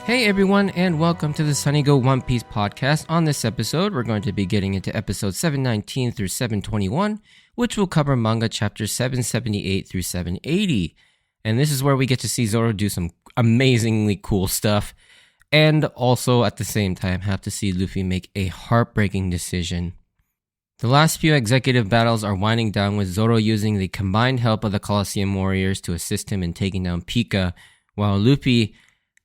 Hey everyone, and welcome to the Sunny Go One Piece podcast. On this episode, we're going to be getting into episodes 719 through 721, which will cover manga chapters 778 through 780. And this is where we get to see Zoro do some amazingly cool stuff, and also at the same time have to see Luffy make a heartbreaking decision. The last few executive battles are winding down, with Zoro using the combined help of the Colosseum warriors to assist him in taking down Pica, while Luffy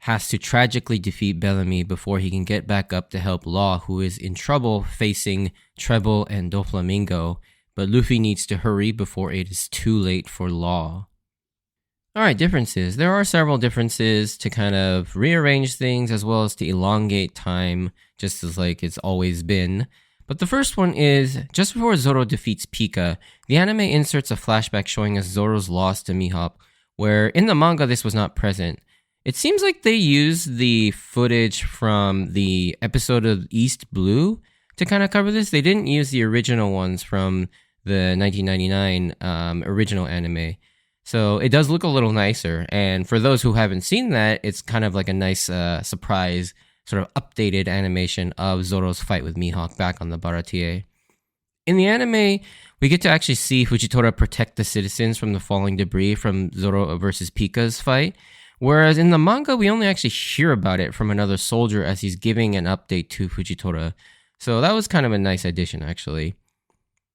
has to tragically defeat Bellamy before he can get back up to help Law, who is in trouble facing Treble and Doflamingo, but Luffy needs to hurry before it is too late for Law. Alright, differences. There are several differences to kind of rearrange things as well as to elongate time, just as like it's always been. But the first one is, just before Zoro defeats Pica, the anime inserts a flashback showing us Zoro's loss to Mihawk, where in the manga this was not present. It seems like they used the footage from the episode of East Blue to kind of cover this. They didn't use the original ones from the 1999 original anime. So it does look a little nicer. And for those who haven't seen that, it's kind of like a nice surprise, sort of updated animation of Zoro's fight with Mihawk back on the Baratie. In the anime, we get to actually see Fujitora protect the citizens from the falling debris from Zoro versus Pica's fight. Whereas in the manga, we only actually hear about it from another soldier as he's giving an update to Fujitora. So that was kind of a nice addition, actually.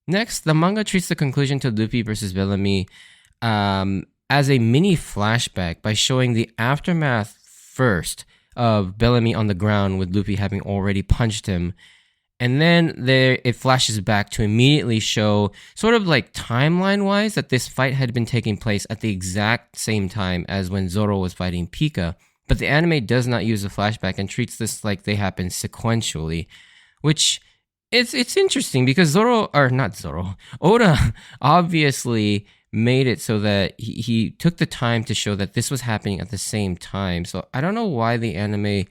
Next, the manga treats the conclusion to Luffy versus Bellamy as a mini flashback by showing the aftermath first of Bellamy on the ground with Luffy having already punched him. And then it flashes back to immediately show, sort of like timeline-wise, that this fight had been taking place at the exact same time as when Zoro was fighting Pica. But the anime does not use a flashback and treats this like they happen sequentially, which it's interesting because Oda obviously made it so that he took the time to show that this was happening at the same time. So I don't know why the anime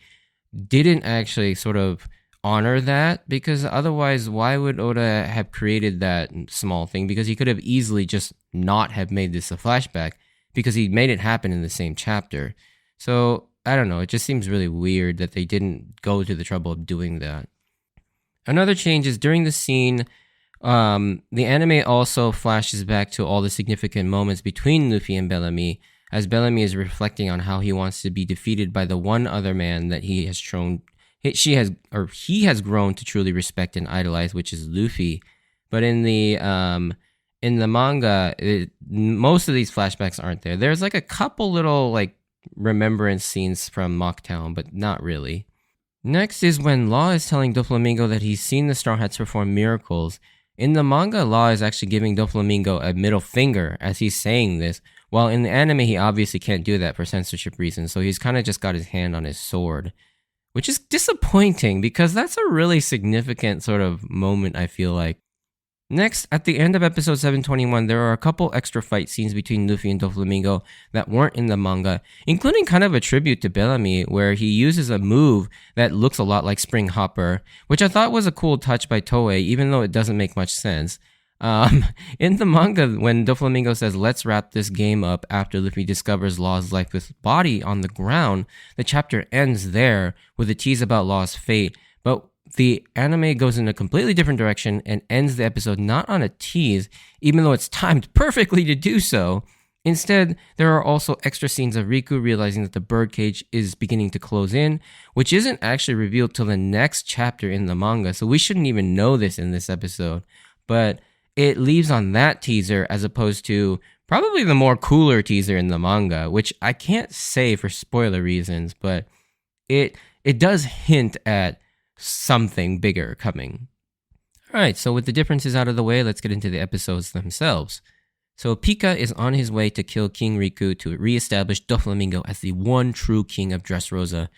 didn't actually sort of honor that, because otherwise why would Oda have created that small thing? Because he could have easily just not have made this a flashback, because he made it happen in the same chapter. So I don't know, it just seems really weird that they didn't go to the trouble of doing that. Another change is during the scene, the anime also flashes back to all the significant moments between Luffy and Bellamy, as Bellamy is reflecting on how he wants to be defeated by the one other man that he has grown to truly respect and idolize, which is Luffy. But in the manga, most of these flashbacks aren't there. There's like a couple little like remembrance scenes from Mocktown, but not really. Next is when Law is telling Doflamingo that he's seen the Straw Hats perform miracles. In the manga, Law is actually giving Doflamingo a middle finger as he's saying this, while in the anime he obviously can't do that for censorship reasons, so he's kind of just got his hand on his sword. Which is disappointing, because that's a really significant sort of moment, I feel like. Next, at the end of episode 721, there are a couple extra fight scenes between Luffy and Doflamingo that weren't in the manga, including kind of a tribute to Bellamy, where he uses a move that looks a lot like Spring Hopper, which I thought was a cool touch by Toei, even though it doesn't make much sense. In the manga, when Doflamingo says, "Let's wrap this game up," after Luffy discovers Law's lifeless body on the ground, the chapter ends there with a tease about Law's fate. But the anime goes in a completely different direction and ends the episode not on a tease, even though it's timed perfectly to do so. Instead, there are also extra scenes of Riku realizing that the birdcage is beginning to close in, which isn't actually revealed till the next chapter in the manga, so we shouldn't even know this in this episode. But it leaves on that teaser as opposed to probably the more cooler teaser in the manga, which I can't say for spoiler reasons, but it does hint at something bigger coming. Alright, so with the differences out of the way, let's get into the episodes themselves. So Pica is on his way to kill King Riku to re-establish Doflamingo as the one true king of Dressrosa.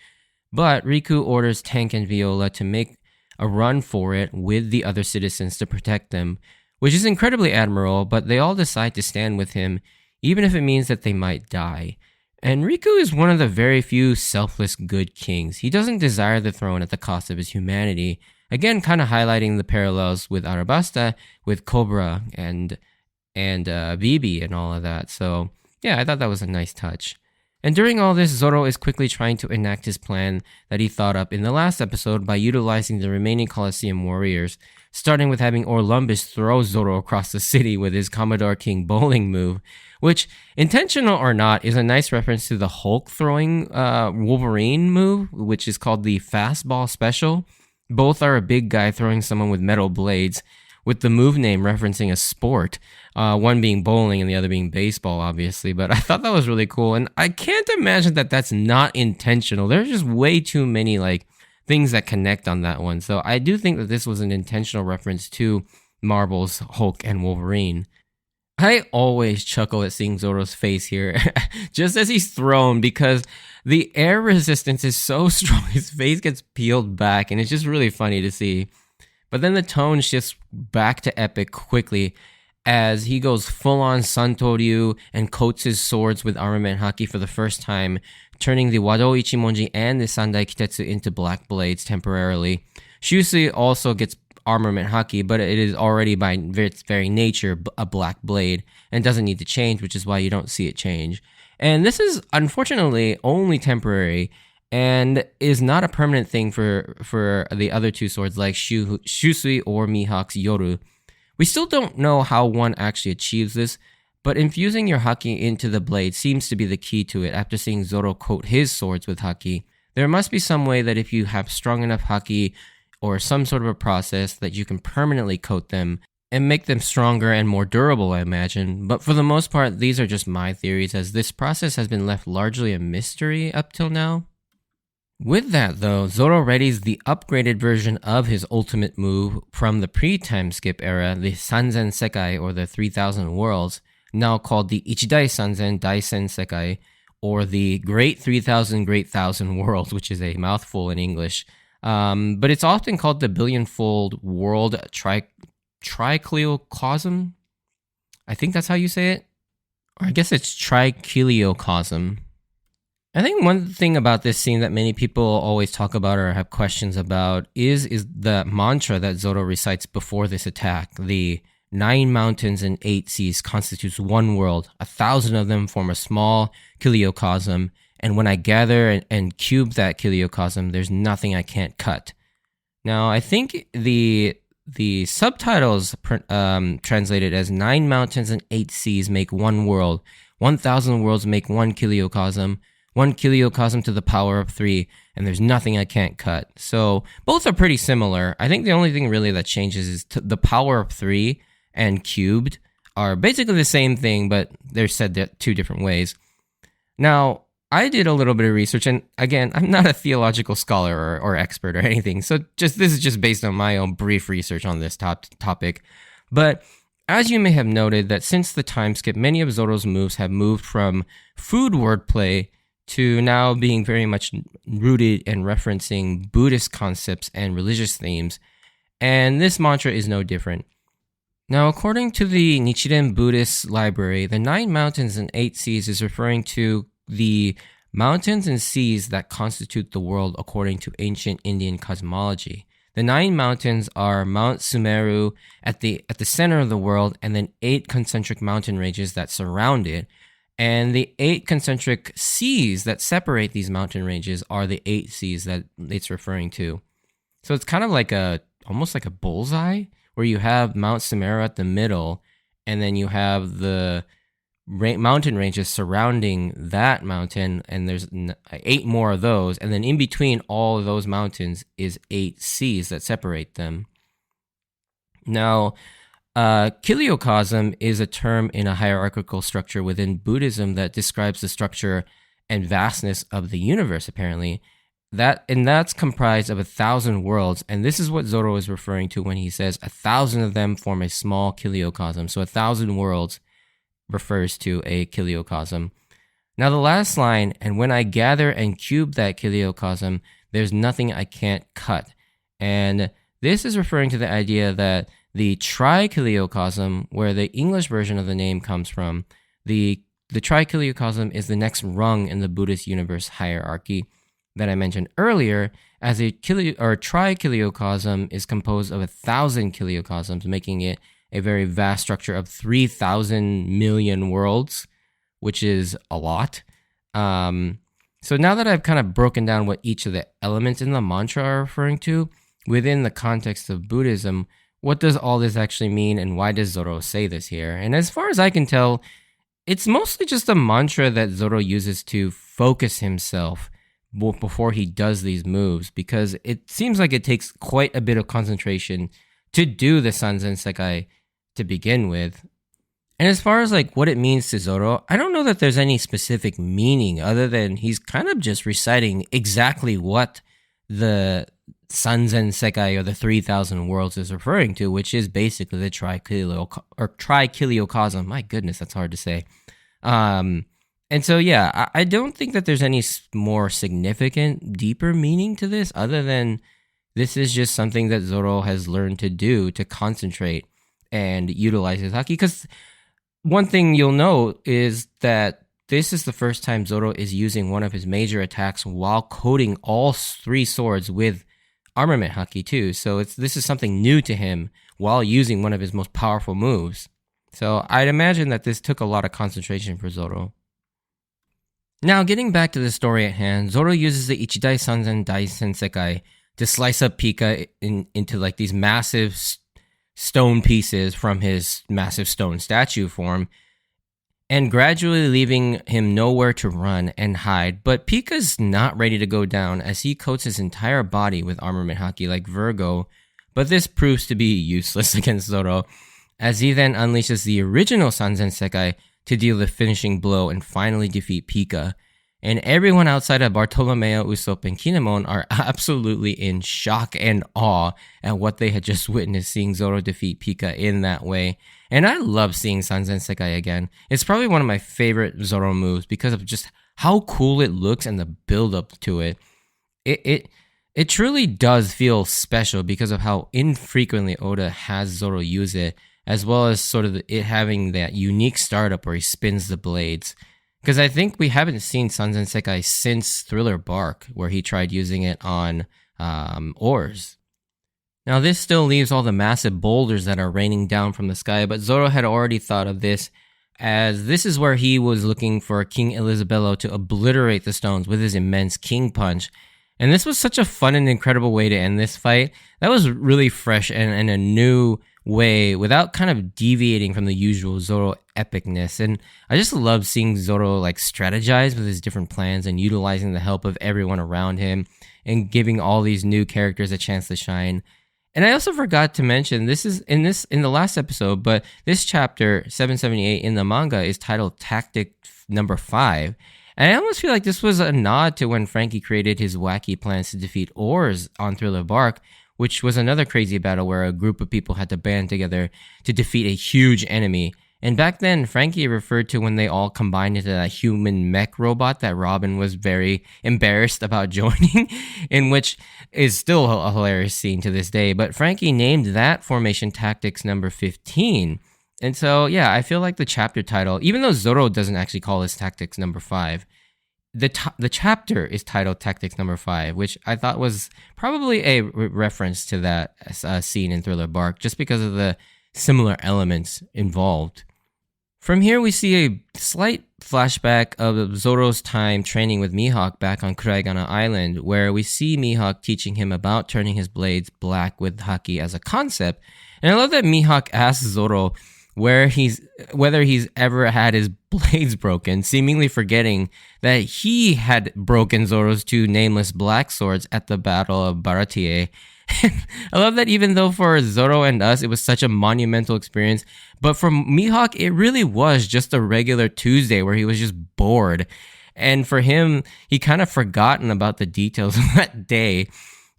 But Riku orders Tank and Viola to make a run for it with the other citizens to protect them, which is incredibly admirable, but they all decide to stand with him, even if it means that they might die. And Riku is one of the very few selfless good kings. He doesn't desire the throne at the cost of his humanity. Again, kind of highlighting the parallels with Arabasta, with Cobra, and Bibi and all of that. So yeah, I thought that was a nice touch. And during all this, Zoro is quickly trying to enact his plan that he thought up in the last episode by utilizing the remaining Colosseum warriors, starting with having Orlumbus throw Zoro across the city with his Commodore King bowling move, which, intentional or not, is a nice reference to the Hulk throwing Wolverine move, which is called the Fastball Special. Both are a big guy throwing someone with metal blades, with the move name referencing a sport, one being bowling and the other being baseball, obviously. But I thought that was really cool, and I can't imagine that that's not intentional. There's just way too many things that connect on that one. So I do think that this was an intentional reference to Marvel's Hulk and Wolverine. I always chuckle at seeing Zoro's face here, just as he's thrown, because the air resistance is so strong, his face gets peeled back, and it's just really funny to see. But then the tone shifts back to epic quickly as he goes full-on Santoryu and coats his swords with armament haki for the first time, turning the Wado Ichimonji and the Sandai Kitetsu into black blades temporarily. Shusui also gets armament haki, but it is already by its very nature a black blade and doesn't need to change, which is why you don't see it change. And this is unfortunately only temporary and is not a permanent thing for the other two swords like Shusui or Mihawk's Yoru. We still don't know how one actually achieves this, but infusing your haki into the blade seems to be the key to it after seeing Zoro coat his swords with haki. There must be some way that if you have strong enough haki or some sort of a process that you can permanently coat them and make them stronger and more durable, I imagine. But for the most part, these are just my theories, as this process has been left largely a mystery up till now. With that though, Zoro readies the upgraded version of his ultimate move from the pre-time skip era, the Sanzen Sekai, or the 3000 Worlds, now called the Ichidai Sanzen Daisen Sekai, or the Great 3000 Great Thousand Worlds, which is a mouthful in English. But it's often called the Billionfold World Trichiliocosm. I think that's how you say it. Or I guess it's Trichiliocosm. I think one thing about this scene that many people always talk about or have questions about is the mantra that Zoro recites before this attack. The 9 mountains and 8 seas constitutes one world. 1,000 of them form a small kiliocosm. And when I gather and cube that kiliocosm, there's nothing I can't cut. Now, I think the subtitles translated as 9 mountains and 8 seas make one world. 1,000 worlds make one kiliocosm. 1 kiliocosm to the power of 3, and there's nothing I can't cut. So both are pretty similar. I think the only thing really that changes is the power of 3 and cubed are basically the same thing, but they're said two different ways. Now, I did a little bit of research, and again, I'm not a theological scholar or expert or anything, so this is just based on my own brief research on this topic. But as you may have noted, that since the time skip, many of Zoro's moves have moved from food wordplay to now being very much rooted and referencing Buddhist concepts and religious themes, and this mantra is no different. Now, according to the Nichiren Buddhist Library, the 9 mountains and 8 seas is referring to the mountains and seas that constitute the world according to ancient Indian cosmology. The 9 mountains are Mount Sumeru at the center of the world, and then 8 concentric mountain ranges that surround it. And the 8 concentric seas that separate these mountain ranges are the 8 seas that it's referring to. So it's kind of like almost like a bullseye, where you have Mount Sumeru at the middle, and then you have the mountain ranges surrounding that mountain, and there's 8 more of those, and then in between all of those mountains is 8 seas that separate them. Now, kiliocosm is a term in a hierarchical structure within Buddhism that describes the structure and vastness of the universe, apparently. That's comprised of 1,000 worlds, and this is what Zoro is referring to when he says 1,000 of them form a small kiliocosm. So 1,000 worlds refers to a kiliocosm. Now the last line, and when I gather and cube that kiliocosm, there's nothing I can't cut. And this is referring to the idea that the trichiliocosm, where the English version of the name comes from, the trichiliocosm is the next rung in the Buddhist universe hierarchy that I mentioned earlier, as a trichiliocosm is composed of 1,000 kiliocosms, making it a very vast structure of 3,000 million worlds, which is a lot. So now that I've kind of broken down what each of the elements in the mantra are referring to within the context of Buddhism, what does all this actually mean and why does Zoro say this here? And as far as I can tell, it's mostly just a mantra that Zoro uses to focus himself before he does these moves, because it seems like it takes quite a bit of concentration to do the Sanzen Sekai to begin with. And as far as like what it means to Zoro, I don't know that there's any specific meaning other than he's kind of just reciting exactly what the Sanzen Sekai or the 3,000 worlds is referring to, which is basically the Trikiliocosm. My goodness, that's hard to say. And so, yeah, I don't think that there's any more significant, deeper meaning to this other than this is just something that Zoro has learned to do to concentrate and utilize his haki. Because one thing you'll note is that this is the first time Zoro is using one of his major attacks while coating all three swords with armament haki too. So this is something new to him while using one of his most powerful moves. So I'd imagine that this took a lot of concentration for Zoro. Now, getting back to the story at hand, Zoro uses the Ichidai Sanzen Daisen Sekai to slice up Pica into like these massive stone pieces from his massive stone statue form, and gradually leaving him nowhere to run and hide. But Pica's not ready to go down as he coats his entire body with armament haki like Virgo, but this proves to be useless against Zoro, as he then unleashes the original Sanzen Sekai to deal the finishing blow and finally defeat Pica. And everyone outside of Bartolomeo, Usopp, and Kinemon are absolutely in shock and awe at what they had just witnessed, seeing Zoro defeat Pica in that way. And I love seeing Sanzen Sekai again. It's probably one of my favorite Zoro moves because of just how cool it looks and the build-up to it. It truly does feel special because of how infrequently Oda has Zoro use it, as well as sort of it having that unique startup where he spins the blades. Because I think we haven't seen Sanzen Sekai since Thriller Bark, where he tried using it on oars. Now this still leaves all the massive boulders that are raining down from the sky, but Zoro had already thought of this, as this is where he was looking for King Elisabello to obliterate the stones with his immense King Punch. And this was such a fun and incredible way to end this fight. That was really fresh and a new way without kind of deviating from the usual Zoro epicness. And I just love seeing Zoro like strategize with his different plans and utilizing the help of everyone around him and giving all these new characters a chance to shine. And I also forgot to mention, this is in the last episode, but this chapter 778 in the manga is titled Tactic number 5. And I almost feel like this was a nod to when Frankie created his wacky plans to defeat Oars on Thriller Bark, which was another crazy battle where a group of people had to band together to defeat a huge enemy. And back then, Frankie referred to when they all combined into that human mech robot that Robin was very embarrassed about joining, in which is still a hilarious scene to this day. But Frankie named that formation Tactics number 15. And so, yeah, I feel like the chapter title, even though Zoro doesn't actually call his Tactics number 5, the chapter is titled Tactics number 5, which I thought was probably a reference to that scene in Thriller Bark, just because of the similar elements involved. From here, we see a slight flashback of Zoro's time training with Mihawk back on Kuraigana Island, where we see Mihawk teaching him about turning his blades black with haki as a concept. And I love that Mihawk asks Zoro whether he's ever had his blades broken, seemingly forgetting that he had broken Zoro's 2 nameless black swords at the Battle of Baratie. I love that even though for Zoro and us it was such a monumental experience, but for Mihawk it really was just a regular Tuesday where he was just bored. And for him, he kind of forgotten about the details of that day.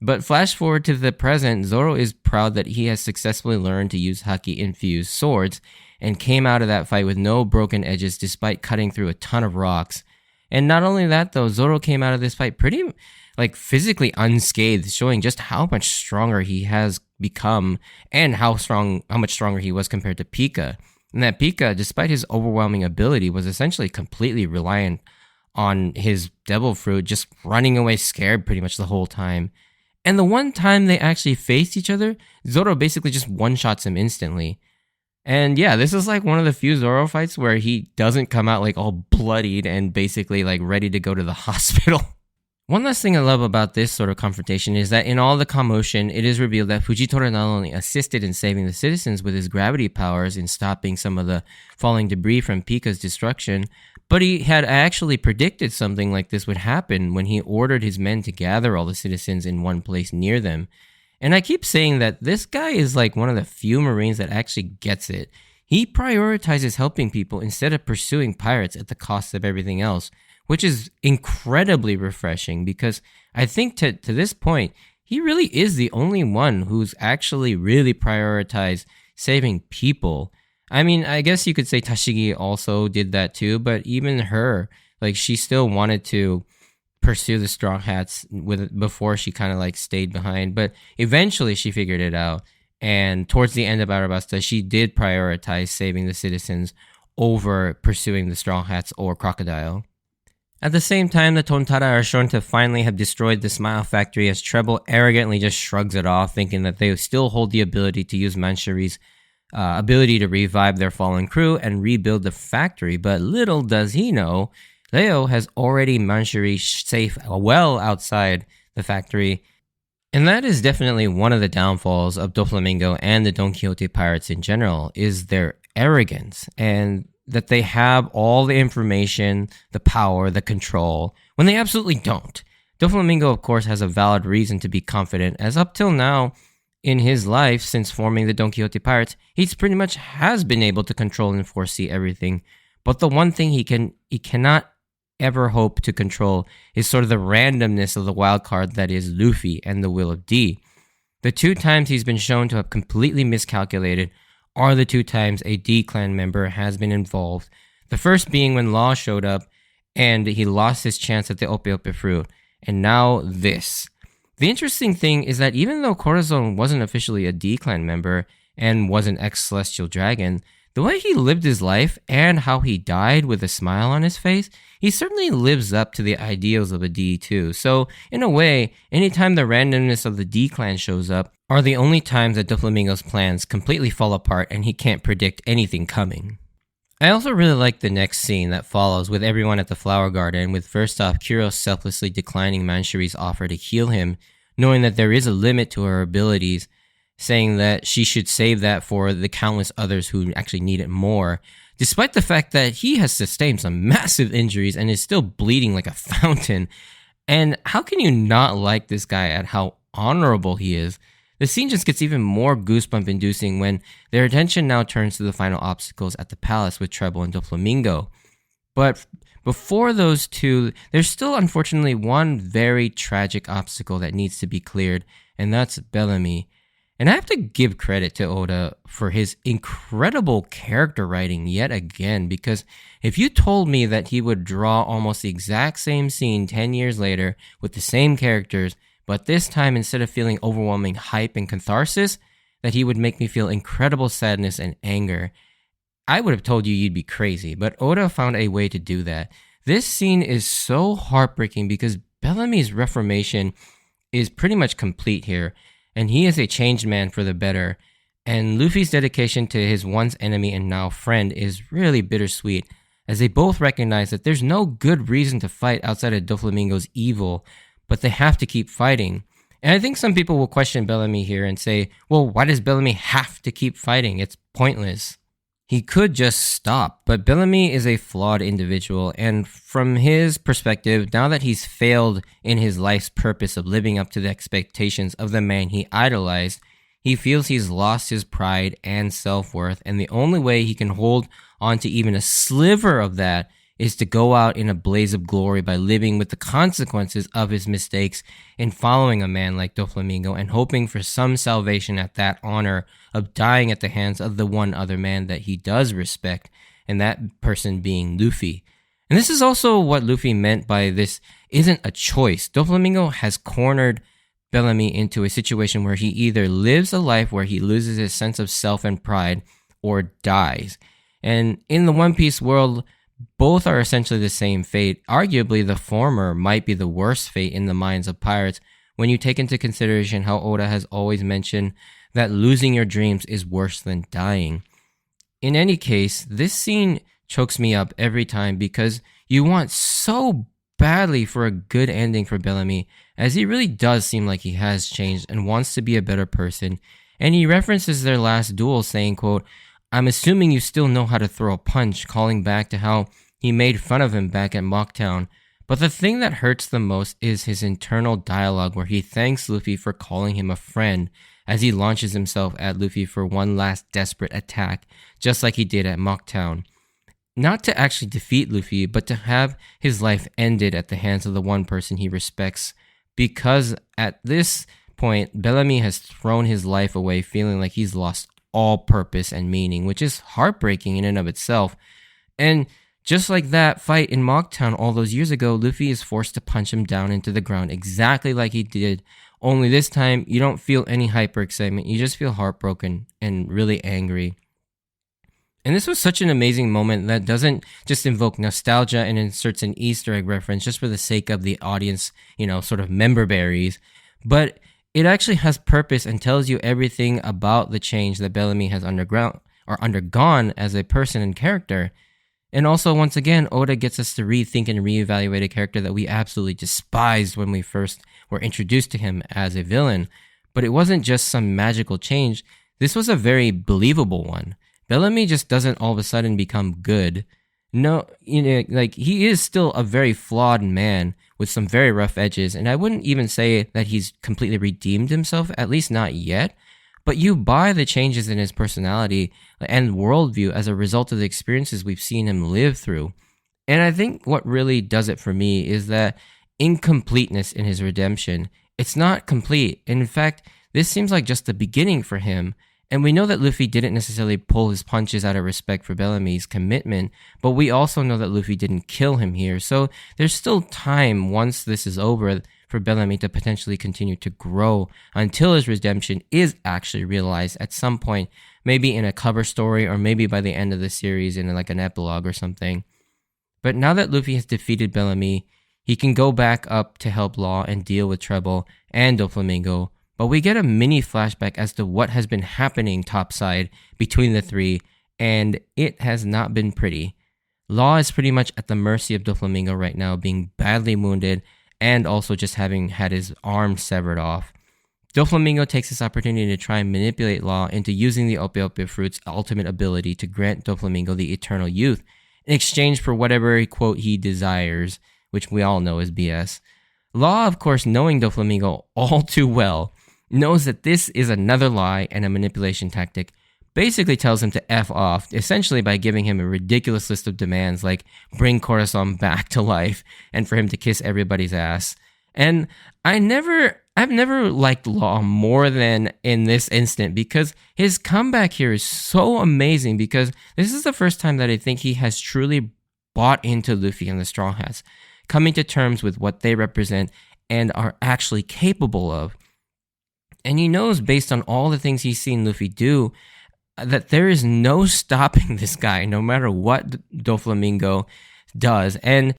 But flash forward to the present, Zoro is proud that he has successfully learned to use haki-infused swords and came out of that fight with no broken edges despite cutting through a ton of rocks. And not only that though, Zoro came out of this fight pretty physically unscathed, showing just how much stronger he has become and how much stronger he was compared to Pica. And that Pica, despite his overwhelming ability, was essentially completely reliant on his devil fruit, just running away scared pretty much the whole time. And the one time they actually faced each other, Zoro basically just one-shots him instantly. And yeah, this is like one of the few Zoro fights where he doesn't come out like all bloodied and basically like ready to go to the hospital. One last thing I love about this sort of confrontation is that in all the commotion, it is revealed that Fujitora not only assisted in saving the citizens with his gravity powers in stopping some of the falling debris from Pica's destruction, but he had actually predicted something like this would happen when he ordered his men to gather all the citizens in one place near them. And I keep saying that this guy is like one of the few Marines that actually gets it. He prioritizes helping people instead of pursuing pirates at the cost of everything else, which is incredibly refreshing because I think to this point, he really is the only one who's actually really prioritized saving people. I mean, I guess you could say Tashigi also did that too, but even her, like she still wanted to pursue the Straw Hats before she kind of like stayed behind, but eventually she figured it out. And towards the end of Arabasta, she did prioritize saving the citizens over pursuing the Straw Hats or Crocodile. At the same time, the Tontara are shown to finally have destroyed the Smile Factory as Treble arrogantly just shrugs it off, thinking that they still hold the ability to use Manshuri's ability to revive their fallen crew and rebuild the factory. But little does he know, Leo has already Manshuri safe well outside the factory. And that is definitely one of the downfalls of Doflamingo and the Don Quixote pirates in general, is their arrogance and that they have all the information, the power, the control, when they absolutely don't. Doflamingo, of course, has a valid reason to be confident, as up till now, in his life, since forming the Don Quixote Pirates, he's pretty much has been able to control and foresee everything. But the one thing he cannot ever hope to control is sort of the randomness of the wild card that is Luffy and the Will of D. The two times he's been shown to have completely miscalculated are the two times a D-Clan member has been involved. The first being when Law showed up and he lost his chance at the Ope Ope fruit. And now this. The interesting thing is that even though Corazon wasn't officially a D-Clan member and was an ex-Celestial Dragon, the way he lived his life and how he died with a smile on his face, he certainly lives up to the ideals of a D too. So, in a way, anytime the randomness of the D-Clan shows up are the only times that Doflamingo's plans completely fall apart and he can't predict anything coming. I also really like the next scene that follows with everyone at the flower garden, with first off Kuro selflessly declining Manshuri's offer to heal him, knowing that there is a limit to her abilities, saying that she should save that for the countless others who actually need it more, despite the fact that he has sustained some massive injuries and is still bleeding like a fountain. And how can you not like this guy at how honorable he is? The scene just gets even more goosebump-inducing when their attention now turns to the final obstacles at the palace with Treble and Doflamingo. But before those two, there's still unfortunately one very tragic obstacle that needs to be cleared, and that's Bellamy. And I have to give credit to Oda for his incredible character writing yet again, because if you told me that he would draw almost the exact same scene 10 years later with the same characters, but this time instead of feeling overwhelming hype and catharsis, that he would make me feel incredible sadness and anger, I would have told you you'd be crazy. But Oda found a way to do that. This scene is so heartbreaking because Bellamy's reformation is pretty much complete here, and he is a changed man for the better. And Luffy's dedication to his once enemy and now friend is really bittersweet, as they both recognize that there's no good reason to fight outside of Doflamingo's evil, but they have to keep fighting. And I think some people will question Bellamy here and say, well, why does Bellamy have to keep fighting? It's pointless. He could just stop, but Bellamy is a flawed individual, and from his perspective, now that he's failed in his life's purpose of living up to the expectations of the man he idolized, he feels he's lost his pride and self-worth, and the only way he can hold on to even a sliver of that is to go out in a blaze of glory by living with the consequences of his mistakes in following a man like Doflamingo and hoping for some salvation at that honor of dying at the hands of the one other man that he does respect, and that person being Luffy. And this is also what Luffy meant by this isn't a choice. Doflamingo has cornered Bellamy into a situation where he either lives a life where he loses his sense of self and pride or dies. And in the One Piece world, both are essentially the same fate. Arguably, the former might be the worst fate in the minds of pirates when you take into consideration how Oda has always mentioned that losing your dreams is worse than dying. In any case, this scene chokes me up every time because you want so badly for a good ending for Bellamy, as he really does seem like he has changed and wants to be a better person. And he references their last duel saying, quote, "I'm assuming you still know how to throw a punch," calling back to how he made fun of him back at Mocktown. But the thing that hurts the most is his internal dialogue where he thanks Luffy for calling him a friend as he launches himself at Luffy for one last desperate attack, just like he did at Mocktown. Not to actually defeat Luffy, but to have his life ended at the hands of the one person he respects, because at this point, Bellamy has thrown his life away feeling like he's lost all purpose and meaning, which is heartbreaking in and of itself. And just like that fight in Mocktown all those years ago, Luffy is forced to punch him down into the ground exactly like he did, only this time you don't feel any hyper excitement, you just feel heartbroken and really angry. And this was such an amazing moment that doesn't just invoke nostalgia and inserts an Easter egg reference just for the sake of the audience, sort of member berries, but it actually has purpose and tells you everything about the change that Bellamy has undergone as a person and character. And also, once again, Oda gets us to rethink and reevaluate a character that we absolutely despised when we first were introduced to him as a villain. But it wasn't just some magical change. This was a very believable one. Bellamy just doesn't all of a sudden become good. No, he is still a very flawed man with some very rough edges. And I wouldn't even say that he's completely redeemed himself, at least not yet. But you buy the changes in his personality and worldview as a result of the experiences we've seen him live through. And I think what really does it for me is that incompleteness in his redemption. It's not complete. And in fact, this seems like just the beginning for him. And we know that Luffy didn't necessarily pull his punches out of respect for Bellamy's commitment, but we also know that Luffy didn't kill him here. So there's still time once this is over for Bellamy to potentially continue to grow until his redemption is actually realized at some point, maybe in a cover story or maybe by the end of the series in like an epilogue or something. But now that Luffy has defeated Bellamy, he can go back up to help Law and deal with Treble and Doflamingo, but we get a mini flashback as to what has been happening topside between the three, and it has not been pretty. Law is pretty much at the mercy of Doflamingo right now, being badly wounded and also just having had his arm severed off. Doflamingo takes this opportunity to try and manipulate Law into using the Ope Ope fruit's ultimate ability to grant Doflamingo the eternal youth in exchange for whatever, quote, he desires, which we all know is BS. Law, of course, knowing Doflamingo all too well, knows that this is another lie and a manipulation tactic, basically tells him to F off, essentially by giving him a ridiculous list of demands like bring Corazon back to life and for him to kiss everybody's ass. And I've never liked Law more than in this instant because his comeback here is so amazing, because this is the first time that I think he has truly bought into Luffy and the Straw Hats, coming to terms with what they represent and are actually capable of. And he knows, based on all the things he's seen Luffy do, that there is no stopping this guy, no matter what Doflamingo does. And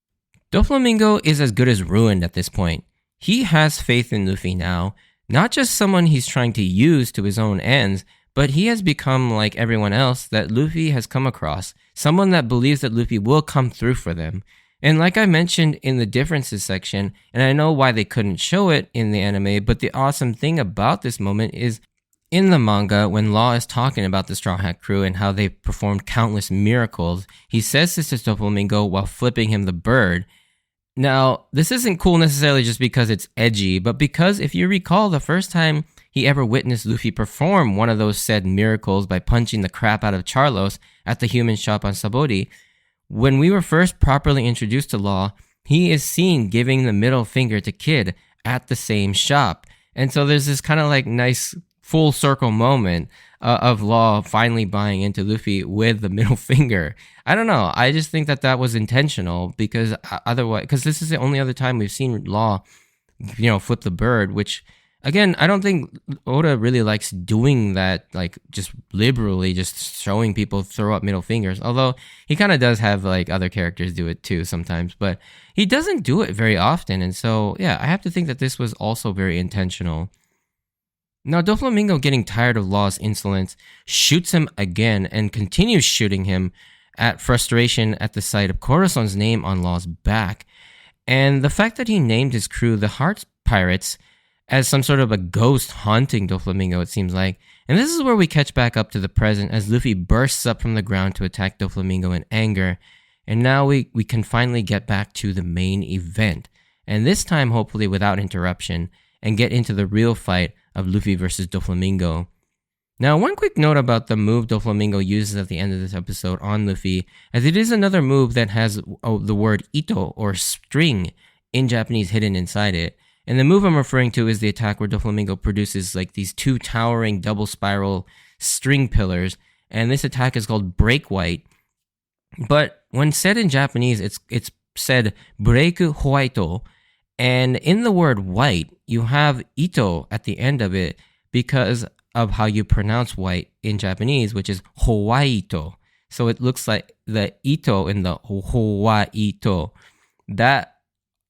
Doflamingo is as good as ruined at this point. He has faith in Luffy now, not just someone he's trying to use to his own ends, but he has become like everyone else that Luffy has come across, someone that believes that Luffy will come through for them. And like I mentioned in the differences section, and I know why they couldn't show it in the anime, but the awesome thing about this moment is in the manga, when Law is talking about the Straw Hat crew and how they performed countless miracles, he says this to Doflamingo while flipping him the bird. Now, this isn't cool necessarily just because it's edgy, but because if you recall, the first time he ever witnessed Luffy perform one of those said miracles by punching the crap out of Charlos at the human shop on Sabodi, when we were first properly introduced to Law, he is seen giving the middle finger to Kid at the same shop. And so there's this kind of like nice full circle moment of Law finally buying into Luffy with the middle finger. I don't know. I just think that was intentional, because otherwise, because this is the only other time we've seen Law, flip the bird, which again, I don't think Oda really likes doing that, like just liberally just showing people throw up middle fingers. Although he kind of does have like other characters do it too sometimes, but he doesn't do it very often. And so, yeah, I have to think that this was also very intentional. Now, Doflamingo, getting tired of Law's insolence, shoots him again and continues shooting him at frustration at the sight of Corazon's name on Law's back. And the fact that he named his crew the Heart Pirates as some sort of a ghost haunting Doflamingo, it seems like. And this is where we catch back up to the present as Luffy bursts up from the ground to attack Doflamingo in anger. And now we can finally get back to the main event. And this time, hopefully without interruption, and get into the real fight of Luffy versus Doflamingo. Now, one quick note about the move Doflamingo uses at the end of this episode on Luffy, as it is another move that has the word ito, or string, in Japanese hidden inside it. And the move I'm referring to is the attack where Doflamingo produces like these two towering double spiral string pillars, and this attack is called Break White. But when said in Japanese, it's said Break Hoito, and in the word white, you have ito at the end of it because of how you pronounce white in Japanese, which is Hawaito. So it looks like the ito in the Hawaito, that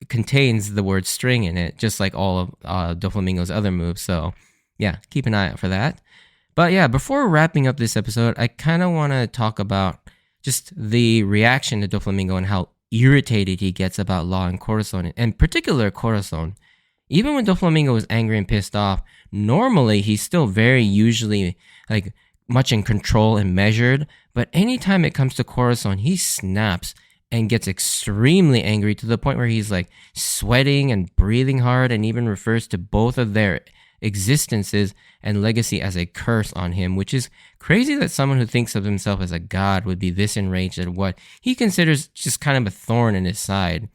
contains the word string in it, just like all of Doflamingo's other moves. So yeah, keep an eye out for that. But yeah, before wrapping up this episode, I kind of want to talk about just the reaction to Doflamingo and how irritated he gets about Law and Corazon, and in particular Corazon. Even when Doflamingo is angry and pissed off, normally he's still very usually like much in control and measured, but anytime it comes to Corazon, he snaps and gets extremely angry to the point where he's like sweating and breathing hard, and even refers to both of their existences and legacy as a curse on him, which is crazy that someone who thinks of himself as a god would be this enraged at what he considers just kind of a thorn in his side.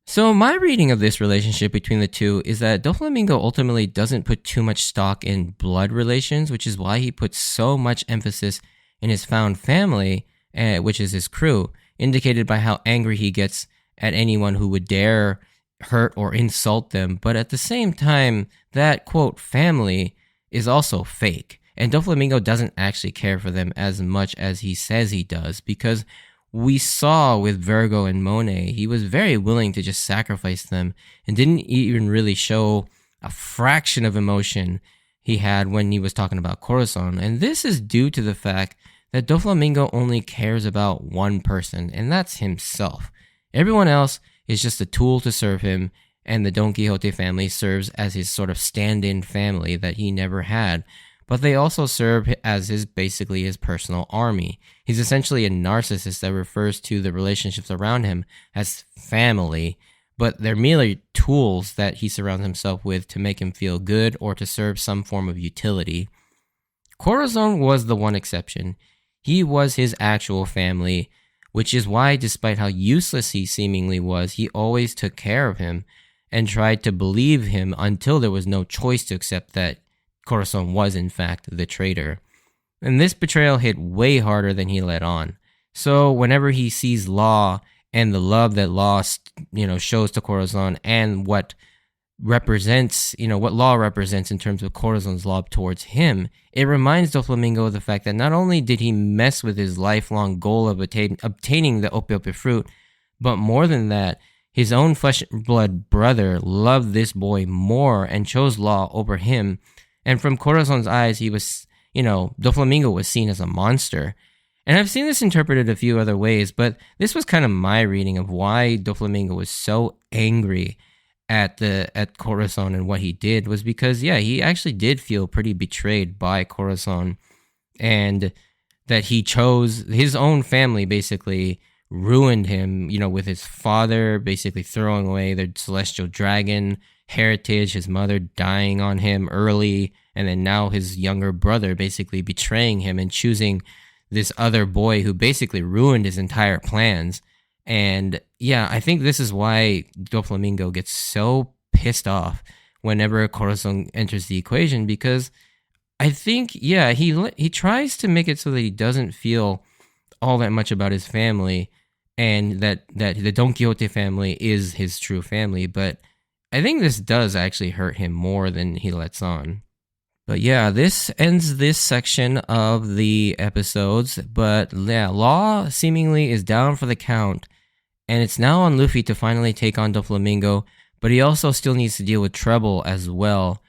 So my reading of this relationship between the two is that Doflamingo ultimately doesn't put too much stock in blood relations, which is why he puts so much emphasis in his found family, which is his crew, indicated by how angry he gets at anyone who would dare hurt or insult them. But at the same time, that, quote, family is also fake. And Doflamingo doesn't actually care for them as much as he says he does, because we saw with Virgo and Monet, he was very willing to just sacrifice them and didn't even really show a fraction of emotion he had when he was talking about Corazon. And this is due to the fact that Doflamingo only cares about one person, and that's himself. Everyone else is just a tool to serve him, and the Don Quixote family serves as his sort of stand-in family that he never had. But they also serve as basically his personal army. He's essentially a narcissist that refers to the relationships around him as family, but they're merely tools that he surrounds himself with to make him feel good or to serve some form of utility. Corazon was the one exception. He was his actual family, which is why, despite how useless he seemingly was, he always took care of him and tried to believe him until there was no choice to accept that Corazon was in fact the traitor. And this betrayal hit way harder than he let on. So whenever he sees Law and the love that Law, shows to Corazon, and what represents, what Law represents in terms of Corazon's love towards him, it reminds Doflamingo of the fact that not only did he mess with his lifelong goal of obtaining the Ope fruit, but more than that, his own flesh and blood brother loved this boy more and chose Law over him. And from Corazon's eyes, he was, Doflamingo was seen as a monster. And I've seen this interpreted a few other ways, but this was kind of my reading of why Doflamingo was so angry at Corazon and what he did, was because, he actually did feel pretty betrayed by Corazon, and that he chose his own family, basically ruined him, with his father basically throwing away the celestial dragon heritage, his mother dying on him early, and then now his younger brother basically betraying him and choosing this other boy who basically ruined his entire plans. And I think this is why Doflamingo gets so pissed off whenever Corazon enters the equation, because I think, he tries to make it so that he doesn't feel all that much about his family, and that the Don Quixote family is his true family. But I think this does actually hurt him more than he lets on. But this ends this section of the episodes. But Law seemingly is down for the count, and it's now on Luffy to finally take on Doflamingo, but he also still needs to deal with Trouble as well.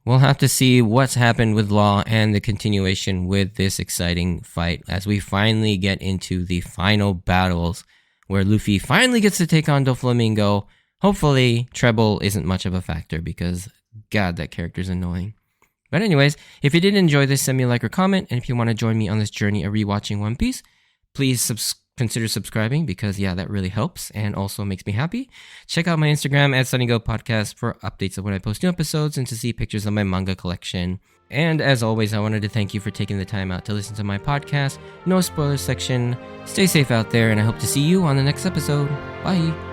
We'll have to see what's happened with Law and the continuation with this exciting fight as we finally get into the final battles where Luffy finally gets to take on Doflamingo. Hopefully, Treble isn't much of a factor because, God, that character's annoying. But anyways, if you did enjoy this, send me a like or comment. And if you want to join me on this journey of rewatching One Piece, please consider subscribing because, yeah, that really helps and also makes me happy. Check out my Instagram at SunnyGo Podcast for updates of when I post new episodes and to see pictures of my manga collection. And as always, I wanted to thank you for taking the time out to listen to my podcast. No spoilers section. Stay safe out there, and I hope to see you on the next episode. Bye.